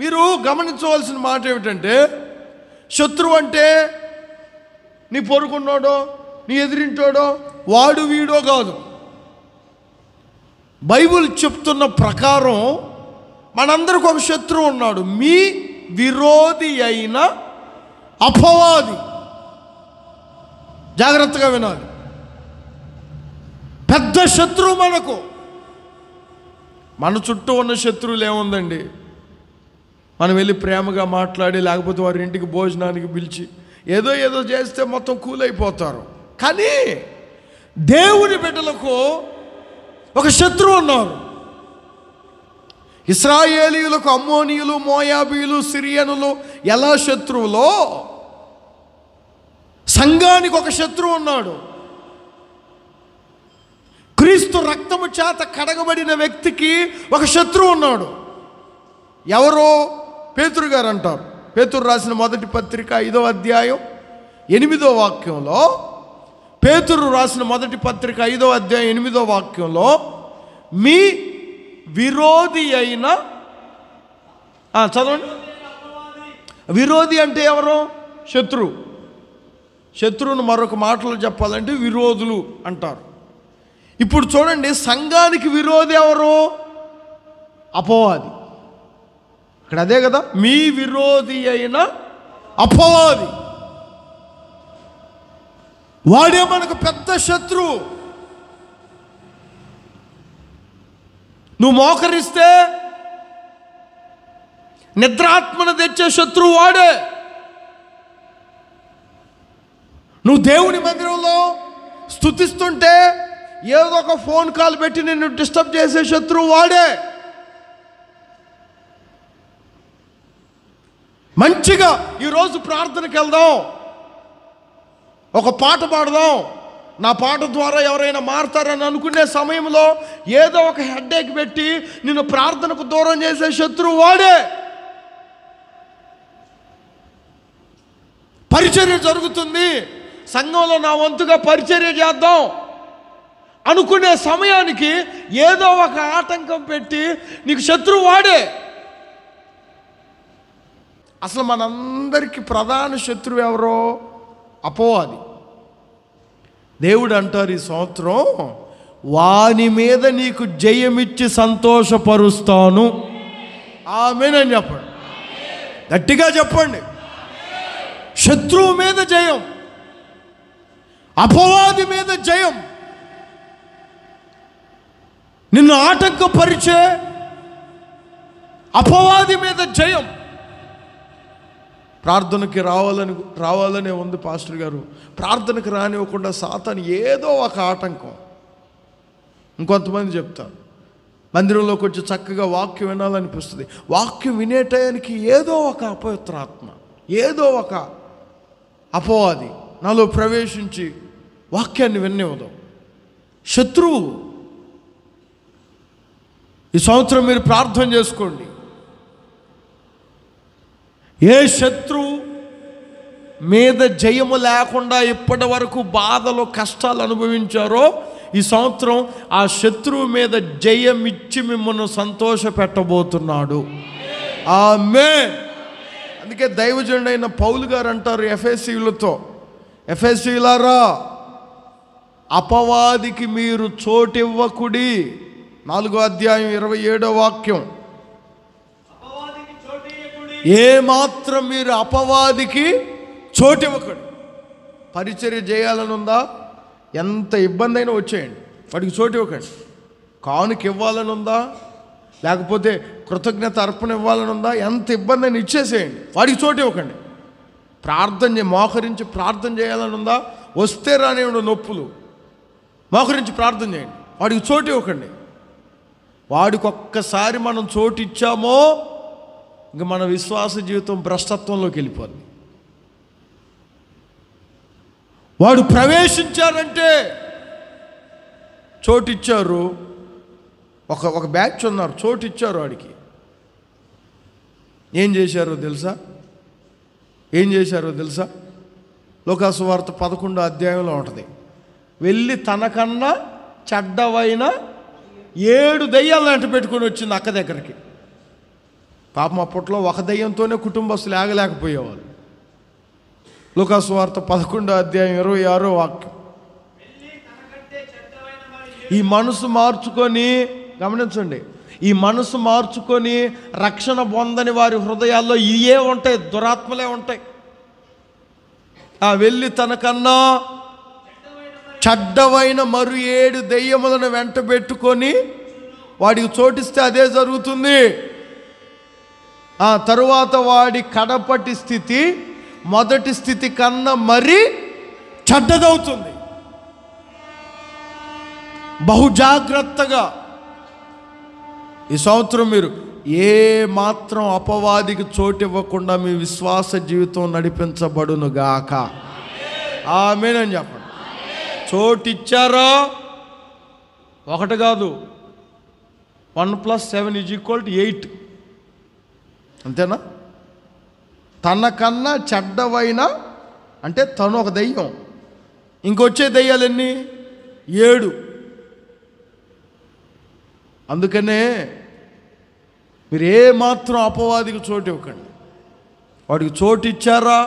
[SPEAKER 1] మీరు గమనించవలసిన మాట ఏమిటంటే, శత్రువు అంటే నీ పొరుగున్నాడో నీ ఎదిరింటోడో వాడు వీడో కాదు. బైబిల్ చెప్తున్న ప్రకారం మనందరికి ఒక శత్రువు ఉన్నాడు, మీ విరోధి అయిన అపవాది. జాగ్రత్తగా వినాలి. పెద్ద శత్రువు మనకు. మన చుట్టూ ఉన్న శత్రువులు ఏముందండి? మనం వెళ్ళి ప్రేమగా మాట్లాడి, లేకపోతే వారి ఇంటికి భోజనానికి పిలిచి ఏదో చేస్తే మొత్తం కూల్ అయిపోతారు. కానీ దేవుని బిడ్డలకు ఒక శత్రువు ఉన్నారు. ఇశ్రాయేలీయులకు అమ్మోనీయులు, మోయాబీయులు, సిరియనులు ఎలా శత్రువులో సంఘానికి ఒక శత్రువు ఉన్నాడు. క్రీస్తు రక్తము చేత కడగబడిన వ్యక్తికి ఒక శత్రువు ఉన్నాడు. ఎవరో? పేతురు గారు అంటారు. పేతురు రాసిన మొదటి పత్రిక 5వ అధ్యాయం 8వ వాక్యంలో, పేతురు రాసిన మొదటి పత్రిక 5వ అధ్యాయం 8వ వాక్యంలో, మీ విరోధి అయిన, చదవండి. విరోధి అంటే ఎవరు? శత్రువు. శత్రువును మరొక మాటలో చెప్పాలంటే విరోధులు అంటారు. ఇప్పుడు చూడండి, సంఘానికి విరోధి ఎవరు? అపవాది. ఇక్కడ అదే కదా, మీ విరోధి అయిన అపవాది. వాడే మనకు పెద్ద శత్రువు. నువ్వు మోకరిస్తే నిద్రాత్మను తెచ్చే శత్రువు వాడే. నువ్వు దేవుని మందిరంలో స్తుతిస్తుంటే ఏదో ఒక ఫోన్ కాల్ పెట్టి నిన్ను డిస్టర్బ్ చేసే శత్రువు వాడే. మంచిగా ఈరోజు ప్రార్థనకి వెళ్దాం, ఒక పాట పాడదాం, నా పాట ద్వారా ఎవరైనా మారుతారని అనుకునే సమయంలో ఏదో ఒక హెడ్ఏక్ పెట్టి నిన్ను ప్రార్థనకు దూరం చేసే శత్రువు వాడే. పరిచర్య జరుగుతుంది, సంఘంలో నా వంతుగా పరిచర్య చేద్దాం అనుకునే సమయానికి ఏదో ఒక ఆటంకం పెట్టి నీకు శత్రువు వాడే. అసలు మనందరికీ ప్రధాన శత్రువు ఎవరో? అపవాది. దేవుడు అంటారు ఈ సంవత్సరం, వాని మీద నీకు జయమిచ్చి సంతోషపరుస్తాను. ఆమేనని చెప్పండి, గట్టిగా చెప్పండి. శత్రువు మీద జయం, అపవాది మీద జయం. నిన్ను ఆటంకపరిచే అపవాది మీద జయం. ప్రార్థనకి రావాలనే ఉంది పాస్టర్ గారు. ప్రార్థనకి రానివ్వకుండా సాతాను ఏదో ఒక ఆటంకం. ఇంకొంతమంది చెప్తారు, మందిరంలోకి వచ్చి చక్కగా వాక్యం వినాలనిపిస్తుంది. వాక్యం వినే టయానికి ఏదో ఒక అపవిత్రాత్మ, ఏదో ఒక అపవాది నాలో ప్రవేశించి వాక్యాన్ని వినివ్వదు. శత్రువు. ఈ సంవత్సరం మీరు ప్రార్థన చేసుకోండి. ఏ శత్రువు మీద జయము లేకుండా ఇప్పటి వరకు బాధలు కష్టాలు అనుభవించారో ఈ సంవత్సరం ఆ శత్రువు మీద జయమిచ్చి మిమ్మల్ని సంతోష పెట్టబోతున్నాడు. ఆమేన్. అందుకే దైవజనుడైన పౌలు గారు అంటారు ఎఫెసీయులతో, ఎఫెసీయులారా అపవాదికి మీరు చోటివ్వకుడి. 4వ అధ్యాయం 27వ వాక్యం. ఏమాత్రం మీరు అపవాదికి చోటివ్వకండి. పరిచర్య చేయాలని ఉందా? ఎంత ఇబ్బంది అయినా వచ్చేయండి, వాడికి చోటు ఇవ్వకండి. కానుక ఇవ్వాలని ఉందా, లేకపోతే కృతజ్ఞత అర్పణ ఇవ్వాలని ఉందా, ఎంత ఇబ్బంది అయినా ఇచ్చేసేయండి, వాడికి చోటు ఇవ్వకండి. మోకరించి ప్రార్థన చేయాలని ఉందా, వస్తే రానివ్వండి నొప్పులు, మోకరించి ప్రార్థన చేయండి, వాడికి చోటు ఇవ్వకండి. వాడికి ఒక్కసారి మనం చోటు ఇచ్చామో ఇంక మన విశ్వాస జీవితం భ్రష్టత్వంలోకి వెళ్ళిపోద్ది. వాడు ప్రవేశించారంటే చోటు ఇచ్చారు. ఒక బ్యాచ్ ఉన్నారు, చోటు ఇచ్చారు వాడికి. ఏం చేశారో తెలుసా? లోకాసు వార్త 11వ అధ్యాయంలో ఉంటుంది. వెళ్ళి తనకన్నా చెడ్డవైన 7 దయ్యాలను అంట పెట్టుకొని వచ్చింది అక్క దగ్గరికి. పాపం అప్పట్లో ఒక దయ్యంతోనే కుటుంబస్తులు ఆగలేకపోయేవాళ్ళు. లోకాసు వార్త 11వ అధ్యాయం 26వ వాక్యం. ఈ మనసు మార్చుకొని, గమనించండి, ఈ మనసు మార్చుకొని రక్షణ పొందని వారి హృదయాల్లో ఇవే ఉంటాయి, దురాత్మలే ఉంటాయి. వెళ్ళి తనకన్నా చెడ్డవైన 7 దెయ్యములను వెంట పెట్టుకొని వాడికి చోటిస్తే అదే జరుగుతుంది. తరువాత వాడి కడపటి స్థితి మొదటి స్థితి కన్నా మరీ చెడ్డదవుతుంది. బహుజాగ్రత్తగా ఈ సంవత్సరం మీరు ఏ మాత్రం అపవాదికి చోటు ఇవ్వకుండా మీ విశ్వాస జీవితం నడిపించబడును గాక. ఆమేన్ అని చెప్పండి. చోటు ఇచ్చారా? ఒకటి కాదు, 1 + 7 = 8. అంతేనా? తనకన్నా చెడ్డవైన, అంటే తను ఒక దెయ్యం, ఇంకొచ్చే దెయ్యాలు ఎన్ని? 7. అందుకనే మీరు ఏ మాత్రం అపవాదికి చోటు ఇవ్వకండి. వాడికి చోటు ఇచ్చారా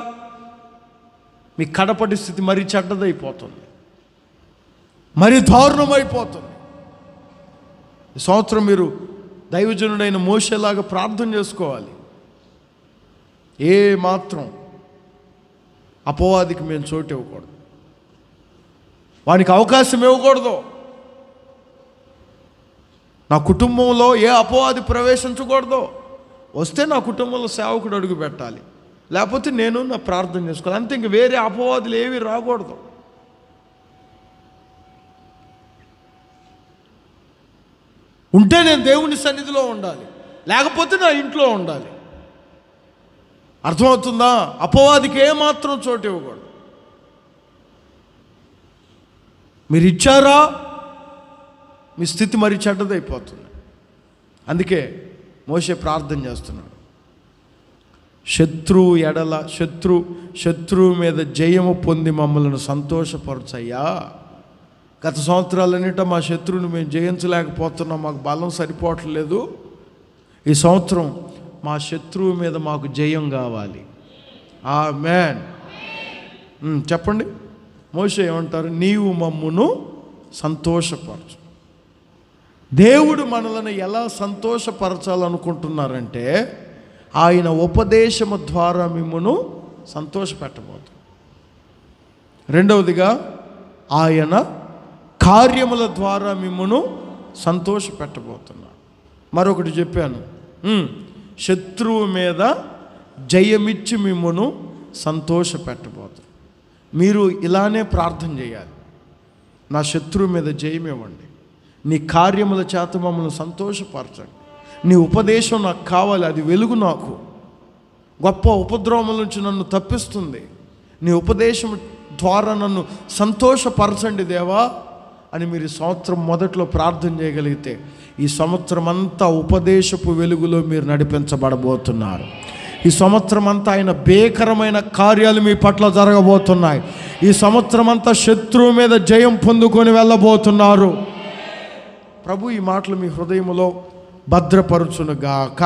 [SPEAKER 1] మీ కడపటి స్థితి మరీ చెడ్డదైపోతుంది, మరీ దారుణమైపోతుంది. ఈ సంవత్సరం మీరు దైవజనుడైన మోషేలాగా ప్రార్థన చేసుకోవాలి. ఏ మాత్రం అపవాదికి మేము చోటు ఇవ్వకూడదు, వానికి అవకాశం ఇవ్వకూడదు. నా కుటుంబంలో ఏ అపవాది ప్రవేశించకూడదు. వస్తే నా కుటుంబంలో సేవకుడు అడుగు పెట్టాలి, లేకపోతే నేను నా ప్రార్థన చేసుకోవాలి, అంతే. ఇంక వేరే అపవాదులు ఏవి రాకూడదు. ఉంటే నేను దేవుని సన్నిధిలో ఉండాలి, లేకపోతే నా ఇంట్లో ఉండాలి. అర్థమవుతుందా? అపవాదికి ఏమాత్రం చోటు ఇవ్వకూడదు. మీరు ఇచ్చారా మీ స్థితి మరి చెడ్డదైపోతుంది. అందుకే మోషే ప్రార్థన చేస్తున్నాడు, శత్రువు ఎడల శత్రువు మీద జయము పొంది మమ్మల్ని సంతోషపరచయ్యా. గత సంవత్సరాలన్నిట మా శత్రువుని మేము జయించలేకపోతున్నాం, మాకు బలం సరిపోవట్లేదు. ఈ సంవత్సరం మా శత్రువు మీద మాకు జయం కావాలి. ఆమేన్. చెప్పండి. మోషే ఏమంటారు? నీవు మమ్మును సంతోషపరచు. దేవుడు మనలను ఎలా సంతోషపరచాలనుకుంటున్నారంటే ఆయన ఉపదేశము ద్వారా మిమ్మును సంతోషపెట్టబోతుంది. రెండవదిగా ఆయన కార్యముల ద్వారా మిమ్మును సంతోషపెట్టబోతున్నాడు. మరొకటి చెప్పాను, శత్రువు మీద జయమిచ్చి మిమ్మును సంతోషపెట్టబోతుంది. మీరు ఇలానే ప్రార్థన చేయాలి, నా శత్రువు మీద జయమివ్వండి, నీ కార్యముల చేత మమ్మల్ని సంతోషపరచండి, నీ ఉపదేశం నాకు కావాలి, అది వెలుగు, నాకు గొప్ప ఉపద్రవముల నుంచి నన్ను తప్పిస్తుంది, నీ ఉపదేశం ద్వారా నన్ను సంతోషపరచండి దేవా అని మీరు ఈ సంవత్సరం మొదట్లో ప్రార్థన చేయగలిగితే ఈ సంవత్సరం అంతా ఉపదేశపు వెలుగులో మీరు నడిపించబడబోతున్నారు. ఈ సంవత్సరం అంతా ఆయన భీకరమైన కార్యాలు మీ పట్ల జరగబోతున్నాయి. ఈ సంవత్సరం అంతా శత్రువు మీద జయం పొందుకొని వెళ్ళబోతున్నారు. ప్రభు ఈ మాటలు మీ హృదయములో భద్రపరచునుగాక.